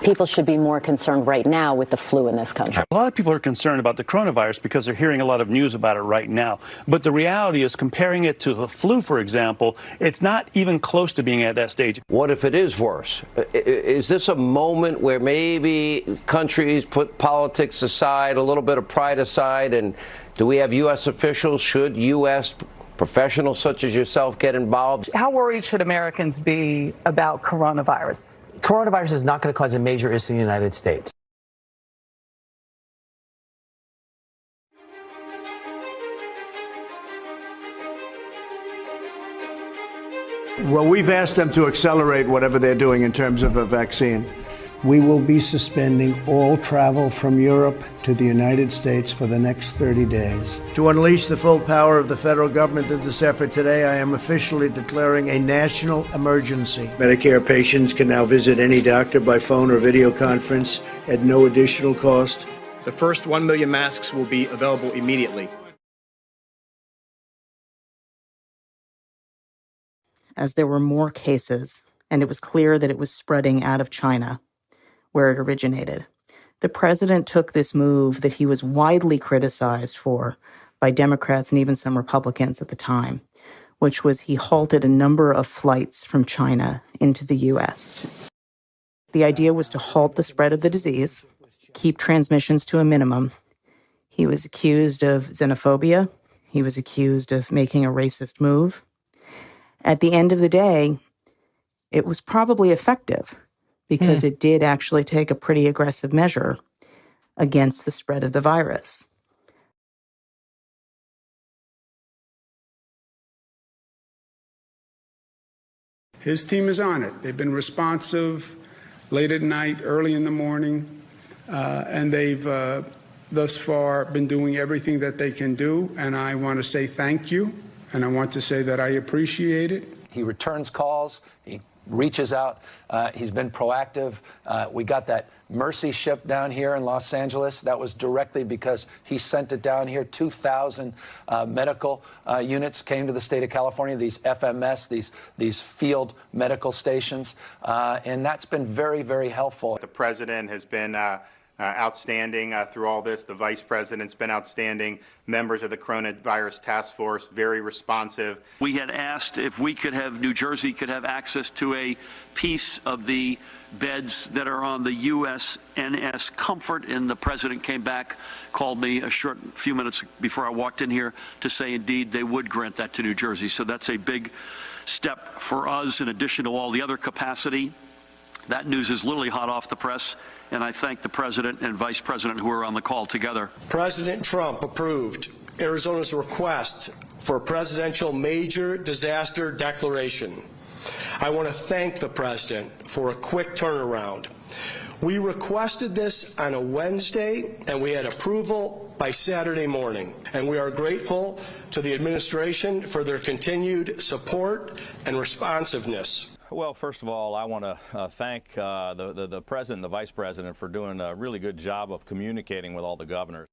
people should be more concerned right now with the flu in this country. A lot of people are concerned about the coronavirus because they're hearing a lot of news about it right now. But the reality is, comparing it to the flu, for example, it's not even close to being at that stage. What if it is worse? Is this a moment where maybe countries put politics aside, a little bit of pride aside, and do we have U.S. officials, should U.S. professionals such as yourself get involved? How worried should Americans be about coronavirus? Coronavirus is not going to cause a major issue in the United States. Well, we've asked them to accelerate whatever they're doing in terms of a vaccine. We will be suspending all travel from Europe to the United States for the next 30 days. To unleash the full power of the federal government in this effort today, I am officially declaring a national emergency. Medicare patients can now visit any doctor by phone or video conference at no additional cost. The first 1 million masks will be available immediately. As there were more cases, and it was clear that it was spreading out of China, where it originated, the president took this move that he was widely criticized for by Democrats and even some Republicans at the time, which was he halted a number of flights from China into the U.S. The idea was to halt the spread of the disease, keep transmissions to a minimum. He was accused of xenophobia. He was accused of making a racist move. At the end of the day, it was probably effective because it did actually take a pretty aggressive measure against the spread of the virus. His team is on it. They've been responsive late at night, early in the morning, and they've thus far been doing everything that they can do, and I want to say thank you, and I want to say that I appreciate it. He returns calls. He reaches out. He's been proactive. We got that Mercy ship down here in Los Angeles. That was directly because he sent it down here. 2,000 medical units came to the state of California, these FMS, these field medical stations. And that's been very, very helpful. The president has been outstanding through all this. The vice president's been outstanding. Members of the coronavirus task force, very responsive. We had asked if we could have, New Jersey could have access to a piece of the beds that are on the USNS Comfort, and the president came back, called me a few minutes before I walked in here to say indeed they would grant that to New Jersey. So that's a big step for us in addition to all the other capacity. That news is literally hot off the press, and I thank the president and vice president who are on the call together. President Trump approved Arizona's request for a presidential major disaster declaration. I want to thank the president for a quick turnaround. We requested this on a Wednesday, and we had approval by Saturday morning. And we are grateful to the administration for their continued support and responsiveness. Well, first of all, I want to thank the president and the vice president for doing a really good job of communicating with all the governors.